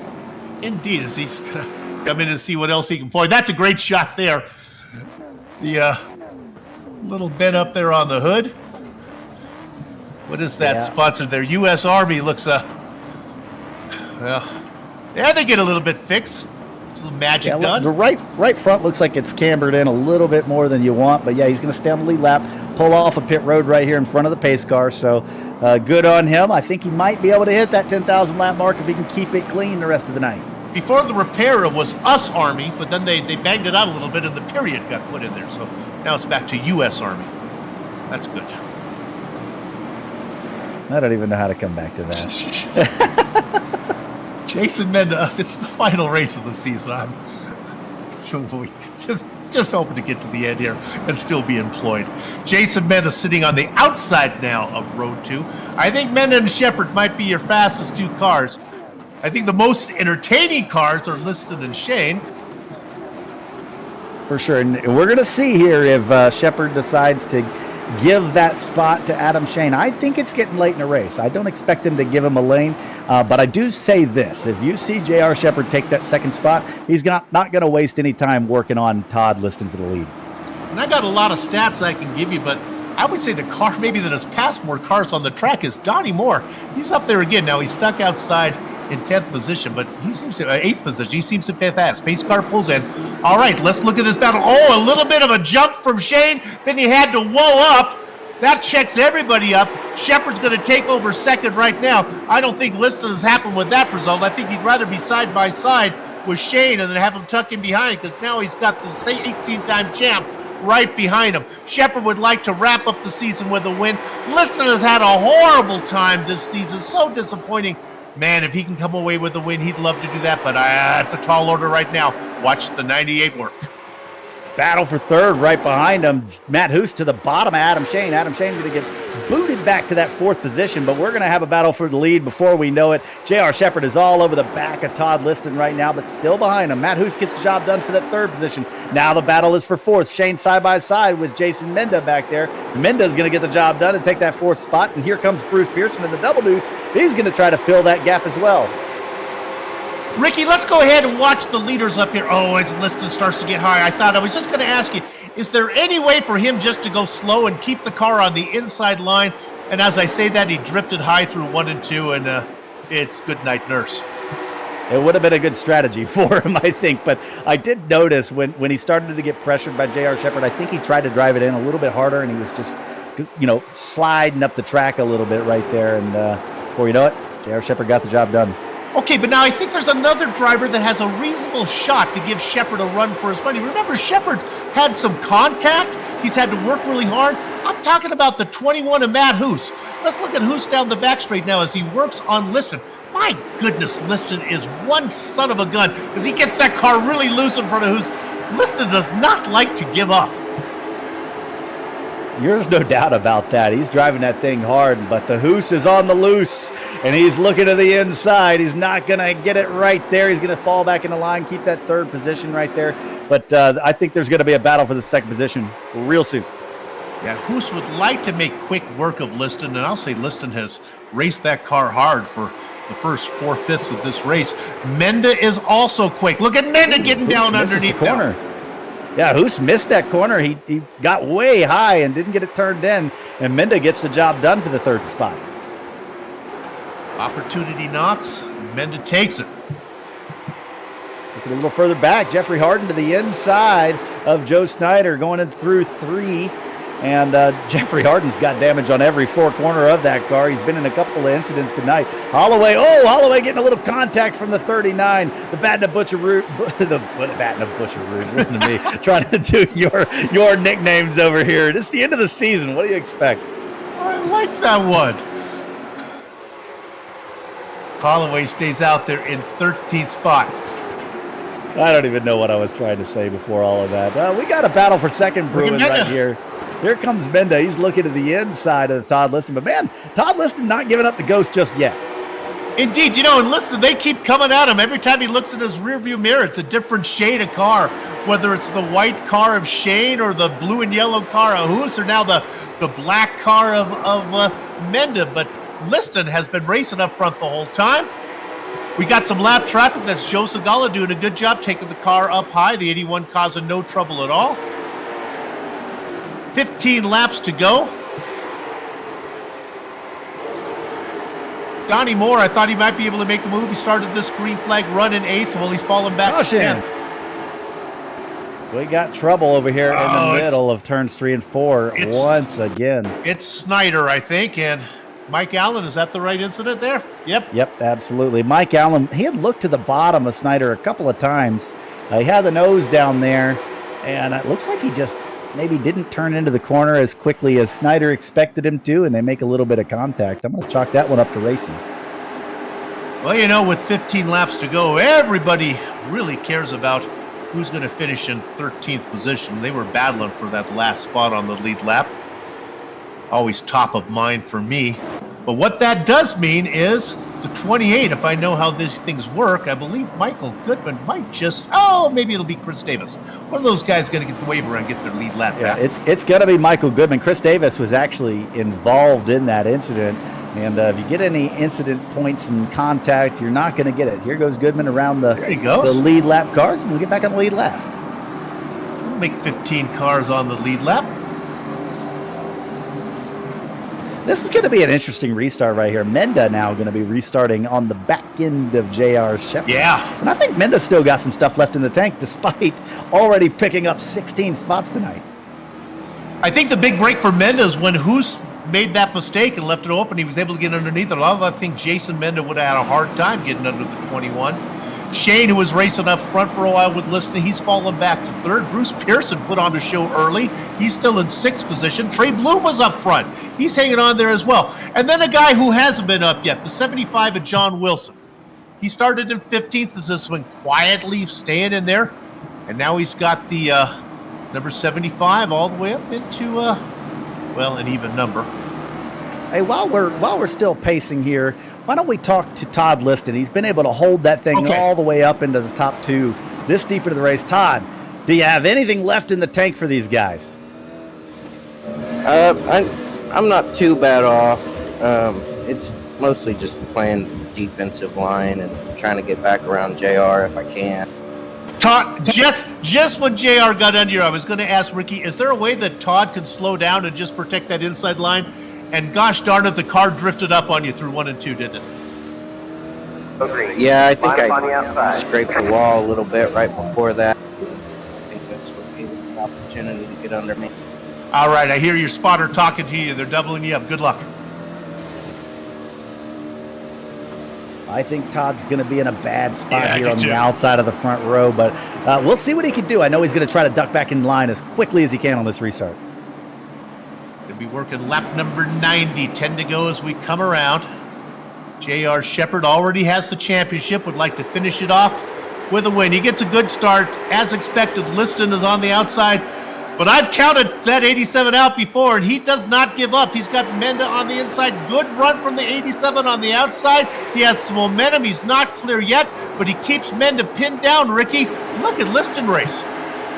Indeed, as he's going to come in and see what else he can play. That's a great shot there. The little bent up there on the hood. What is that sponsored there? U.S. Army looks there they get a little bit fixed. It's a little magic done. The right front looks like it's cambered in a little bit more than you want, but yeah, he's going to stay on the lead lap, pull off a pit road right here in front of the pace car. So good on him. I think he might be able to hit that 10,000 lap mark if he can keep it clean the rest of the night. Before the repair, it was US Army, but then they banged it out a little bit and the period got put in there. So now it's back to U.S. Army. That's good. I don't even know how to come back to that. Jason Menda, it's the final race of the season. I'm just hoping to get to the end here and still be employed. Jason Menda sitting on the outside now of row 2. I think Menda and Shepherd might be your fastest two cars. I think the most entertaining cars are Liston and Shane. For sure. And we're going to see here if Shepherd decides to give that spot to Adam Shane. I think it's getting late in the race. I don't expect him to give him a lane, but I do say this. If you see J.R. Shepherd take that second spot, he's not going to waste any time working on Todd Liston for the lead. And I got a lot of stats I can give you, but I would say the car maybe that has passed more cars on the track is Donnie Moore. He's up there again. Now he's stuck outside in 10th position, but he seems to 8th position. He seems to be fast. Pace car pulls in. All right, let's look at this battle. Oh, a little bit of a jump from Shane. Then he had to whoa up. That checks everybody up. Shepard's going to take over second right now. I don't think Liston has happened with that result. I think he'd rather be side by side with Shane and then have him tuck in behind, because now he's got the same 18-time champ right behind him. Shepard would like to wrap up the season with a win. Liston has had a horrible time this season. So disappointing. Man, if he can come away with a win, he'd love to do that, but it's a tall order right now. Watch the 98 work. Battle for third right behind him. Matt Hoos to the bottom of Adam Shane. Adam Shane's going to get booted back to that 4th position, but we're going to have a battle for the lead before we know it. J.R. Shepard is all over the back of Todd Liston right now, but still behind him. Matt Hoos gets the job done for that 3rd position. Now the battle is for 4th. Shane side by side with Jason Menda back there. Menda's going to get the job done and take that 4th spot, and here comes Bruce Pearson in the double deuce. He's going to try to fill that gap as well. Ricky, let's go ahead and watch the leaders up here. Oh, as Liston starts to get high, I was just going to ask you, is there any way for him just to go slow and keep the car on the inside line? And as I say that, he drifted high through 1 and 2, and it's good night, nurse. It would have been a good strategy for him, I think. But I did notice when he started to get pressured by J.R. Shepard, I think he tried to drive it in a little bit harder, and he was just, sliding up the track a little bit right there. And before you know it, J.R. Shepard got the job done. Okay, but now I think there's another driver that has a reasonable shot to give Shepard a run for his money. Remember, Shepard had some contact. He's had to work really hard. I'm talking about the 21 of Matt Hoos. Let's look at Hoos down the back straight now as he works on Liston. My goodness, Liston is one son of a gun as he gets that car really loose in front of Hoos. Liston does not like to give up. There's no doubt about that. He's driving that thing hard, but the Hoos is on the loose, and he's looking to the inside. He's not going to get it right there. He's going to fall back in the line, keep that 3rd position right there. But I think there's going to be a battle for the 2nd position real soon. Yeah, Hoos would like to make quick work of Liston, and I'll say Liston has raced that car hard for the first 4/5 of this race. Menda is also quick. Look at Menda getting down underneath the corner. Yeah, Hoos missed that corner. He got way high and didn't get it turned in, and Menda gets the job done for the 3rd spot. Opportunity knocks. Menda takes it. Looking a little further back, Jeffrey Harden to the inside of Joe Snyder going in through 3. And Jeffrey Harden's got damage on every 4 corner of that car. He's been in a couple of incidents tonight. Holloway getting a little contact from the 39. The Baton of Butcheroo. The Baton of Butcheroo. Listen to me. Trying to do your nicknames over here. It's the end of the season. What do you expect? I like that one. Holloway stays out there in 13th spot. I don't even know what I was trying to say before all of that. We got a battle for 2nd brewing right here. Here comes Menda. He's looking to the inside of Todd Liston. But, man, Todd Liston not giving up the ghost just yet. Indeed. And Liston, they keep coming at him. Every time he looks in his rearview mirror, it's a different shade of car. Whether it's the white car of Shane or the blue and yellow car of Hoos or now the black car of Menda. But Liston has been racing up front the whole time. We got some lap traffic. That's Joe Segala doing a good job taking the car up high. The 81 causing no trouble at all. 15 laps to go. Donnie Moore, I thought he might be able to make a move. He started this green flag run in 8th. Well, he's fallen back to 10th. We got trouble over here in the middle of turns 3 and 4 once again. It's Snyder, I think, and Mike Allen. Is that the right incident there? Yep, absolutely. Mike Allen, he had looked to the bottom of Snyder a couple of times. He had the nose down there, and it looks like he just maybe didn't turn into the corner as quickly as Snyder expected him to, and they make a little bit of contact. I'm going to chalk that one up to racing. Well, with 15 laps to go, everybody really cares about who's going to finish in 13th position. They were battling for that last spot on the lead lap. Always top of mind for me. But what that does mean is the 28, if I know how these things work, I believe Michael Goodman might maybe it'll be Chris Davis. One of those guys going to get the waiver and get their lead lap back. It's going to be Michael Goodman. Chris Davis was actually involved in that incident. And if you get any incident points in contact, you're not going to get it. Here goes Goodman around the lead lap cars, and we'll get back on the lead lap. We'll make 15 cars on the lead lap. This is going to be an interesting restart right here. Menda now going to be restarting on the back end of JR Shepard. Yeah. And I think Menda's still got some stuff left in the tank despite already picking up 16 spots tonight. I think the big break for Menda is when Hoos made that mistake and left it open. He was able to get underneath it. I think Jason Menda would have had a hard time getting under the 21. Shane, who was racing up front for a while with listening, he's fallen back to third. Bruce Pearson put on the show early. He's still in sixth position. Trey Bloom was up front. He's hanging on there as well. And then a guy who hasn't been up yet, the 75 of John Wilson. He started in 15th as this one quietly staying in there. And now he's got the number 75 all the way up into, an even number. Hey, while we're still pacing here, why don't we talk to Todd Liston? He's been able to hold that thing all the way up into the top two this deep into the race. Todd, do you have anything left in the tank for these guys? I'm not too bad off. It's mostly just playing defensive line and trying to get back around JR if I can. Todd, just when JR got under here, I was going to ask Ricky, is there a way that Todd can slow down and just protect that inside line? And gosh darn it, the car drifted up on you through 1 and 2, didn't it? Yeah, I think I scraped the wall a little bit right before that. I think that's what gave me the opportunity to get under me. All right, I hear your spotter talking to you. They're doubling you up. Good luck. I think Todd's going to be in a bad spot here on the outside of the front row, but we'll see what he can do. I know he's going to try to duck back in line as quickly as he can on this restart. Going to be working lap number 90. 10 to go as we come around. JR Shepard already has the championship. Would like to finish it off with a win. He gets a good start. As expected, Liston is on the outside. But I've counted that 87 out before, and he does not give up. He's got Menda on the inside. Good run from the 87 on the outside. He has some momentum. He's not clear yet, but he keeps Menda pinned down, Ricky. Look at Liston race.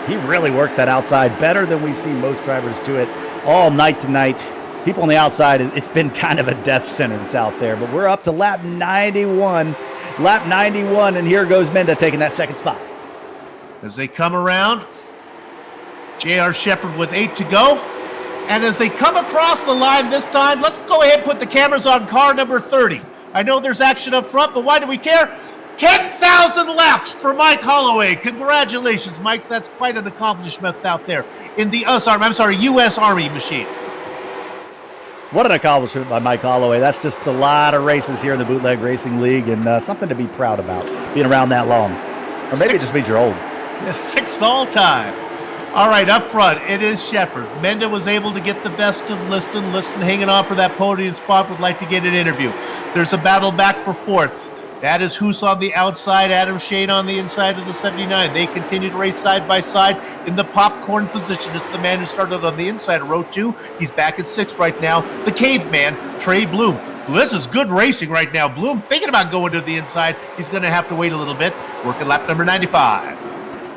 He really works that outside better than we see most drivers do it all night tonight. People on the outside, it's been kind of a death sentence out there, but we're up to lap 91. Lap 91, and here goes Menda taking that second spot. As they come around, JR Shepard with 8 to go. And as they come across the line this time, let's go ahead and put the cameras on car number 30. I know there's action up front, but why do we care? 10,000 laps for Mike Holloway. Congratulations, Mike. That's quite an accomplishment out there in the U.S. Army machine. What an accomplishment by Mike Holloway. That's just a lot of races here in the Bootleg Racing League, and something to be proud about, being around that long. Or maybe it just means you're old. Yeah, 6th all time. All right, up front, it is Shepard. Menda was able to get the best of Liston. Liston hanging on for that podium spot, would like to get an interview. There's a battle back for 4th. That is Hoos on the outside, Adam Shane on the inside of the 79. They continue to race side by side in the popcorn position. It's the man who started on the inside of row 2. He's back at 6th right now. The caveman, Trey Bloom. This is good racing right now. Bloom thinking about going to the inside. He's going to have to wait a little bit. Working lap number 95.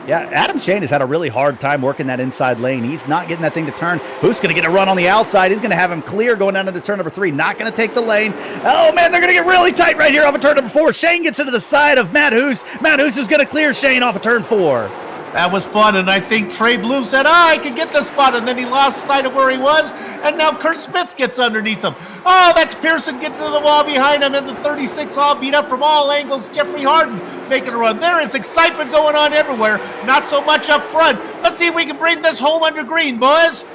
Yeah, Adam Shane has had a really hard time working that inside lane. He's not getting that thing to turn. Who's going to get a run on the outside? He's going to have him clear going down into turn number 3. Not going to take the lane. Oh, man, they're going to get really tight right here off of turn number 4. Shane gets into the side of Matt Hoos. Matt Hoos is going to clear Shane off of turn 4. That was fun, and I think Trey Bloom said, I can get this spot, and then he lost sight of where he was, and now Kurt Smith gets underneath him. Oh, that's Pearson getting to the wall behind him, and the 36 all beat up from all angles. Jeffrey Harden making a run. There is excitement going on everywhere, not so much up front. Let's see if we can bring this home under green, boys.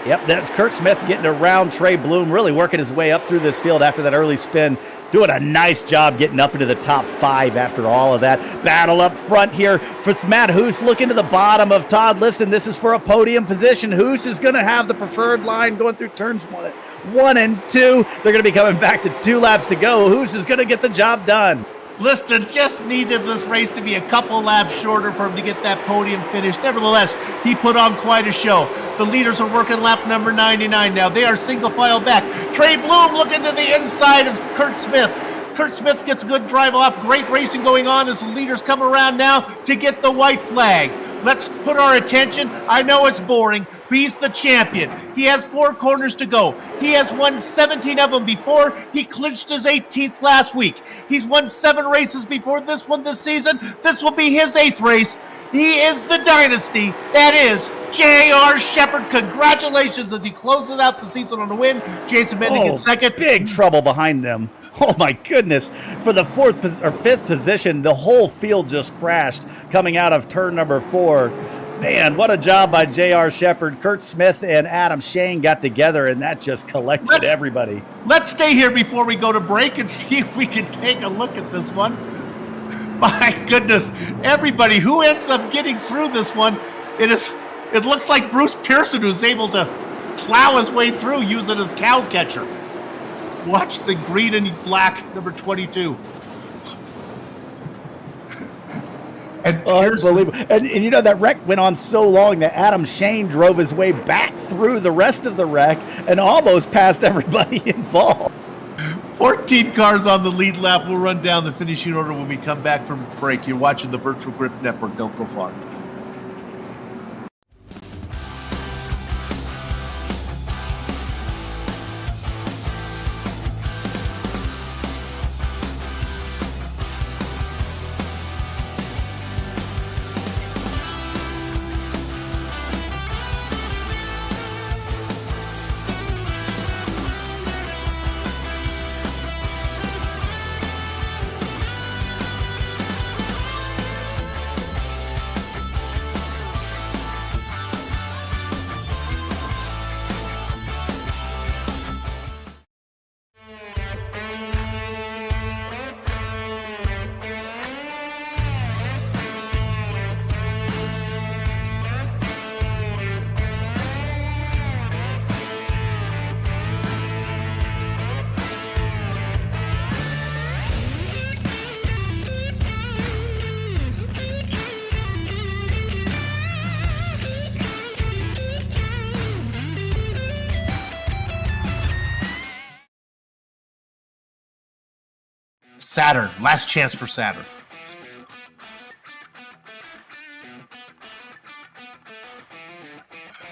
Yep, that's Kurt Smith getting around Trey Bloom, really working his way up through this field after that early spin. Doing a nice job getting up into the top 5 after all of that. Battle up front here for Matt Hoos looking to the bottom of Todd Liston. This is for a podium position. Hoos is going to have the preferred line going through turns 1 and 2. They're going to be coming back to 2 laps to go. Hoos is going to get the job done. Liston just needed this race to be a couple laps shorter for him to get that podium finish. Nevertheless, he put on quite a show. The leaders are working lap number 99 now. They are single file back. Trey Bloom looking to the inside of Kurt Smith. Kurt Smith gets a good drive off. Great racing going on as the leaders come around now to get the white flag. Let's put our attention. I know it's boring. He's the champion. He has 4 corners to go. He has won 17 of them before. He clinched his 18th last week. He's won 7 races before this one this season. This will be his 8th race. He is the dynasty. That is J.R. Shepherd, congratulations as he closes out the season on a win. Jason Mendig in second. Big trouble behind them. Oh my goodness. For the fifth position, the whole field just crashed coming out of turn number 4. Man, what a job by J.R. Shepherd. Kurt Smith and Adam Shane got together, and that just collected everybody. Let's stay here before we go to break and see if we can take a look at this one. My goodness, everybody who ends up getting through this one, it looks like Bruce Pearson, who's able to plow his way through using his cow catcher. Watch the green and black, number 22. And unbelievable. And you know, that wreck went on so long that Adam Shane drove his way back through the rest of the wreck and almost passed everybody involved. 14 cars on the lead lap. We'll run down the finishing order when we come back from break. You're watching the Virtual Grip Network. Don't go far. Saturn, last chance for Saturn.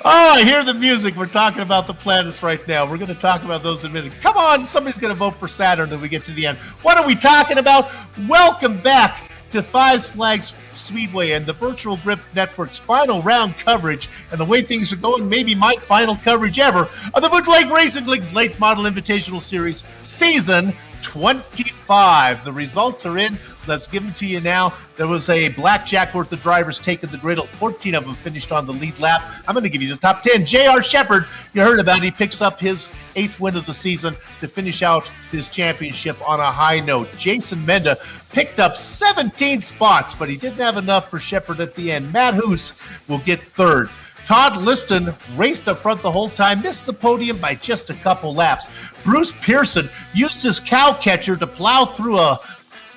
Oh, I hear the music. We're talking about the planets right now. We're going to talk about those in a minute. Come on, somebody's going to vote for Saturn when we get to the end. What are we talking about? Welcome back to Five Flags Speedway and the Virtual Grip Network's final round coverage, and the way things are going, maybe my final coverage ever of the Bootleg Racing League's late model invitational series, season 25. The results are in. Let's give them to you now. There was a blackjack worth of drivers taking the griddle. 14 of them finished on the lead lap. I'm going to give you the top 10. J.R. Shepherd, you heard about it. He picks up his 8th win of the season to finish out his championship on a high note. Jason Menda picked up 17 spots, but he didn't have enough for Shepherd at the end. Matt Hoos will get 3rd. Todd Liston raced up front the whole time, missed the podium by just a couple laps. Bruce Pearson used his cow catcher to plow through a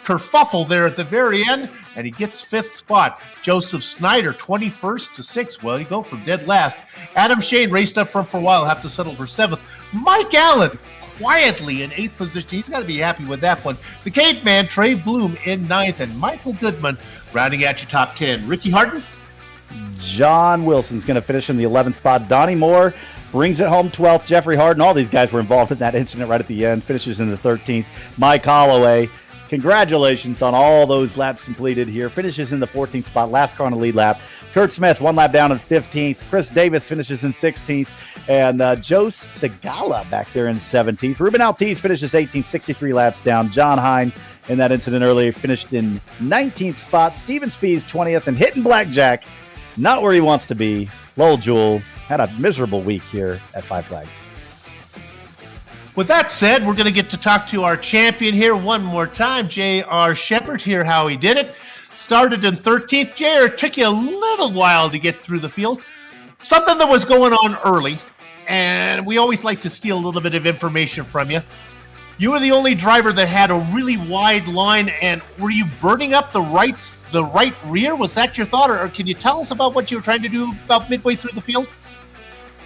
kerfuffle there at the very end, and he gets 5th spot. Joseph Snyder, 21st to 6th. Well, you go from dead last. Adam Shane raced up front for a while, have to settle for 7th. Mike Allen, quietly in 8th position. He's got to be happy with that one. The Caveman, Trey Bloom in 9th, and Michael Goodman rounding out your top 10. Ricky Harden? John Wilson's going to finish in the 11th spot. Donnie Moore brings it home 12th. Jeffrey Harden, all these guys were involved in that incident right at the end, finishes in the 13th. Mike Holloway, congratulations on all those laps completed here, finishes in the 14th spot, last car on the lead lap. Kurt Smith, 1 lap down in 15th. Chris Davis finishes in 16th. And Joe Segala back there in 17th. Ruben Altiz finishes 18th, 63 laps down. John Hine, in that incident earlier, finished in 19th spot. Steven Spees, 20th, and hitting blackjack, not where he wants to be. Lowell Jewell had a miserable week here at Five Flags. With that said, we're going to get to talk to our champion here one more time, J.R. Shepherd, hear how he did it. Started in 13th. J.R., took you a little while to get through the field. Something that was going on early, and we always like to steal a little bit of information from you. You were the only driver that had a really wide line, and were you burning up the right rear? Was that your thought, or can you tell us about what you were trying to do about midway through the field?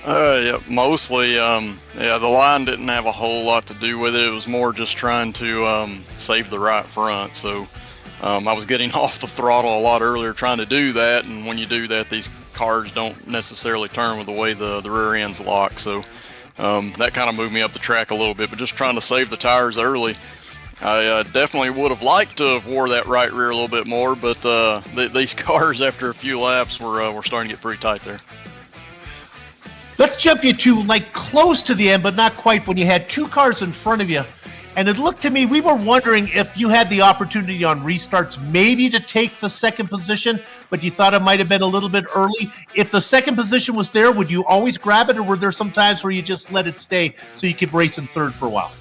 Yeah, mostly. The line didn't have a whole lot to do with it. It was more just trying to save the right front. So I was getting off the throttle a lot earlier trying to do that, and when you do that, these cars don't necessarily turn with the way the rear end's locked. So that kind of moved me up the track a little bit, but just trying to save the tires early. I definitely would have liked to have wore that right rear a little bit more, but these cars after a few laps were starting to get pretty tight there. Let's jump you to like close to the end, but not quite, when you had two cars in front of you. And it looked to me, we were wondering if you had the opportunity on restarts maybe to take the second position, but you thought it might have been a little bit early. If the second position was there, would you always grab it, or were there some times where you just let it stay so you could race in third for a while?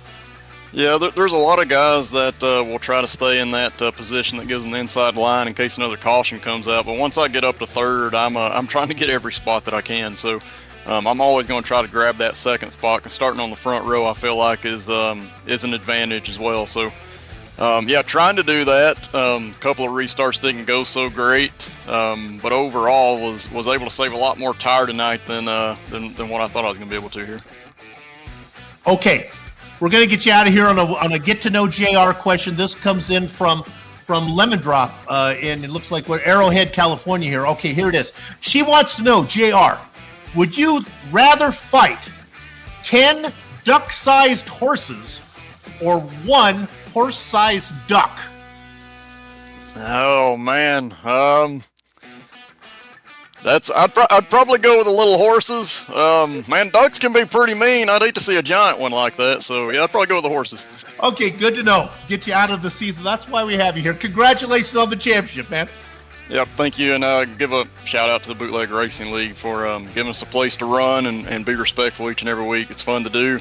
Yeah, there's a lot of guys that will try to stay in that position that gives them the inside line in case another caution comes out. But once I get up to third, I'm trying to get every spot that I can. So I'm always going to try to grab that second spot. Because starting on the front row, I feel like is an advantage as well. So yeah, trying to do that. A couple of restarts didn't go so great, but overall was able to save a lot more tire tonight than what I thought I was going to be able to here. Okay. We're going to get you out of here on a get to know JR question. This comes in from Lemon Drop, and it looks like we're Arrowhead, California here. Okay, here it is. She wants to know, JR, would you rather fight 10 duck-sized horses or 1 horse-sized duck? Oh man, I'd probably go with the little horses. Man, ducks can be pretty mean. I'd hate to see a giant one like that. So yeah, I'd probably go with the horses. Okay, good to know. Get you out of the season. That's why we have you here. Congratulations on the championship, man. Yep, thank you, and give a shout out to the Bootleg Racing League for giving us a place to run and be respectful each and every week. It's fun to do.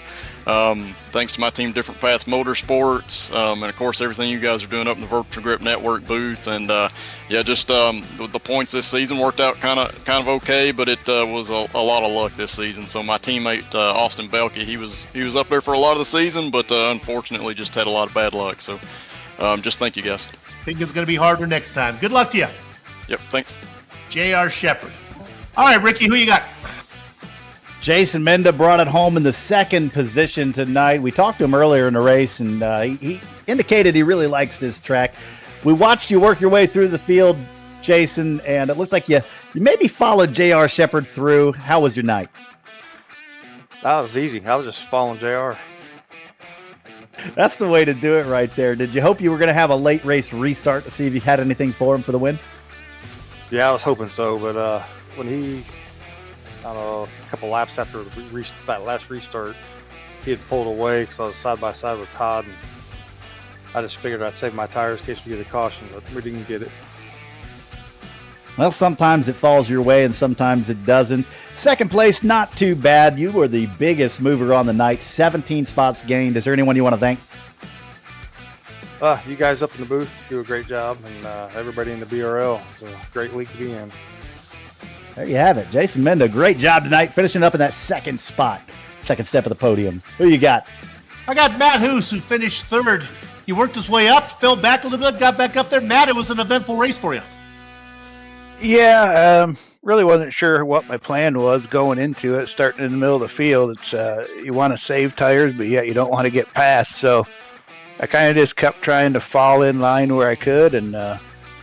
Thanks to my team, Different Paths Motorsports, and of course everything you guys are doing up in the Virtual Grip Network booth. And yeah, just the points this season worked out kind of okay, but it was a lot of luck this season. So my teammate Austin Belke, he was up there for a lot of the season, but unfortunately just had a lot of bad luck. So just thank you guys. I think it's going to be harder next time. Good luck to you. Yep, thanks. J.R. Shepard. All right, Ricky, who you got? Jason Menda brought it home in the second position tonight. We talked to him earlier in the race, and he indicated he really likes this track. We watched you work your way through the field, Jason, and it looked like you maybe followed J.R. Shepard through. How was your night? That was easy. I was just following JR. That's the way to do it right there. Did you hope you were going to have a late race restart to see if you had anything for him for the win? Yeah, I was hoping so, but when he, I don't know, a couple laps after that last restart, he had pulled away because I was side by side with Todd, and I just figured I'd save my tires in case we get a caution, but we didn't get it. Well, sometimes it falls your way and sometimes it doesn't. Second place, not too bad. You were the biggest mover on the night, 17 spots gained. Is there anyone you want to thank? You guys up in the booth do a great job, and everybody in the BRL. It's a great league to be in. There you have it. Jason Menda, great job tonight, finishing up in that second spot, second step of the podium. Who you got? I got Matt Hoos, who finished third. He worked his way up, fell back a little bit, got back up there. Matt, it was an eventful race for you. Yeah, really wasn't sure what my plan was going into it, starting in the middle of the field. It's you want to save tires, but yet you don't want to get past. So I kind of just kept trying to fall in line where I could and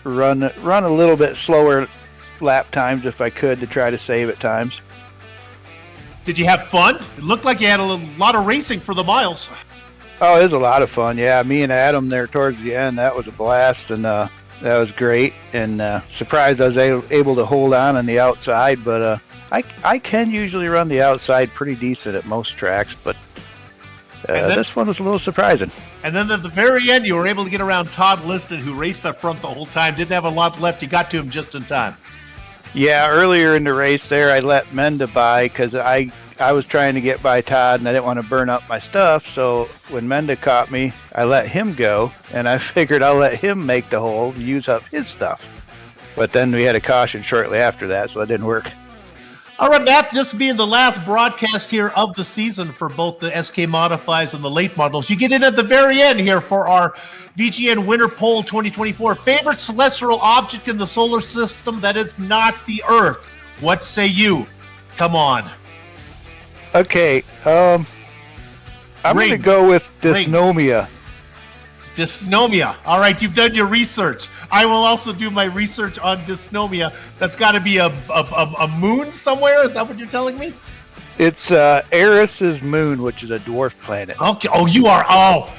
run a little bit slower lap times if I could to try to save at times. Did you have fun? It looked like you had a lot of racing for the miles. Oh, it was a lot of fun. Yeah, me and Adam there towards the end, that was a blast, and that was great. And surprised I was able to hold on the outside, but I can usually run the outside pretty decent at most tracks, but this one was a little surprising. And then at the very end, you were able to get around Todd Liston, who raced up front the whole time, didn't have a lot left. You got to him just in time. Yeah, earlier in the race there, I let Menda by because I was trying to get by Todd, and I didn't want to burn up my stuff. So when Menda caught me, I let him go, and I figured I'll let him make the hole, use up his stuff. But then we had a caution shortly after that, so it didn't work. All right, Matt, this being the last broadcast here of the season for both the SK Modifies and the late models, you get in at the very end here for our VGN Winter Poll 2024. Favorite celestial object in the solar system that is not the Earth? What say you? Come on. Okay, I'm going to go with Dysnomia. Dysnomia. All right, you've done your research. I will also do my research on Dysnomia. That's got to be a moon somewhere. Is that what you're telling me? It's Eris's moon, which is a dwarf planet. Okay. Oh, you are. Oh,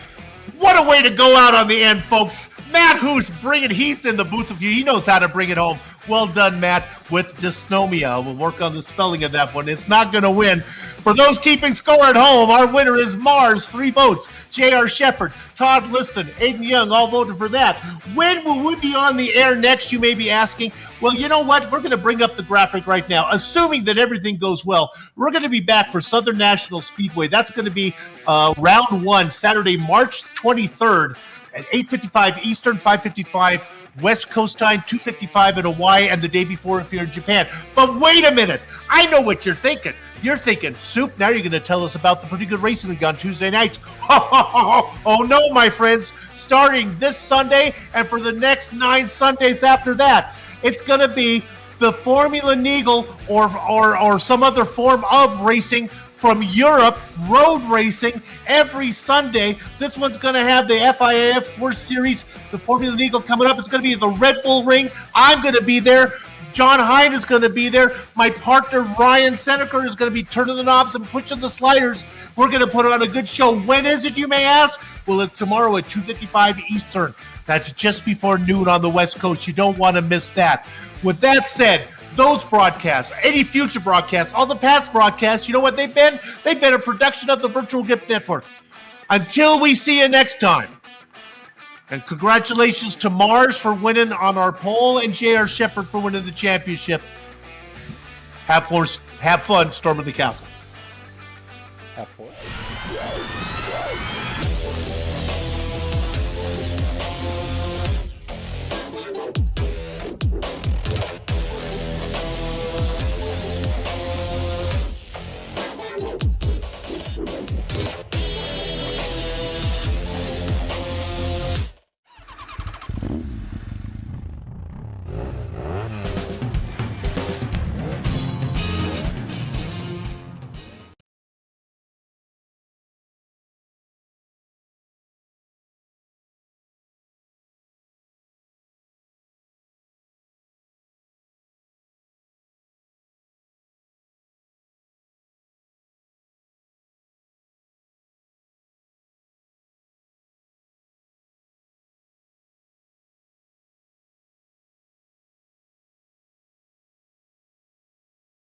what a way to go out on the end, folks. Matt Hoos, he's in the booth with you. He knows how to bring it home. Well done, Matt, with dysnomia. We'll work on the spelling of that one. It's not going to win. For those keeping score at home, our winner is Mars, 3 votes. J.R. Shepard, Todd Liston, Aiden Young, all voted for that. When will we be on the air next, you may be asking? Well, you know what? We're going to bring up the graphic right now. Assuming that everything goes well, we're going to be back for Southern National Speedway. That's going to be round 1, Saturday, March 23rd at 8:55 Eastern, 5:55 West Coast time, 2:55 in Hawaii, and the day before if you're in Japan. But wait a minute. I know what you're thinking. You're thinking, Soup, now you're going to tell us about the Pretty Good Racing League on Tuesday nights. Oh, no, my friends. Starting this Sunday and for the next 9 Sundays after that, it's going to be the Formula Neagle or some other form of racing from Europe, road racing, every Sunday. This one's going to have the FIA 4 Series, the Formula Eagle coming up. It's going to be at the Red Bull Ring. I'm going to be there. John Hyde is going to be there. My partner, Ryan Seneca, is going to be turning the knobs and pushing the sliders. We're going to put on a good show. When is it, you may ask? Well, it's tomorrow at 2:55 Eastern. That's just before noon on the West Coast. You don't want to miss that. With that said, those broadcasts, any future broadcasts, all the past broadcasts, you know what they've been? They've been a production of the Virtual Gift Network. Until we see you next time. And congratulations to Mars for winning on our poll and J.R. Shepard for winning the championship. Have fun storming the castle. Have fun.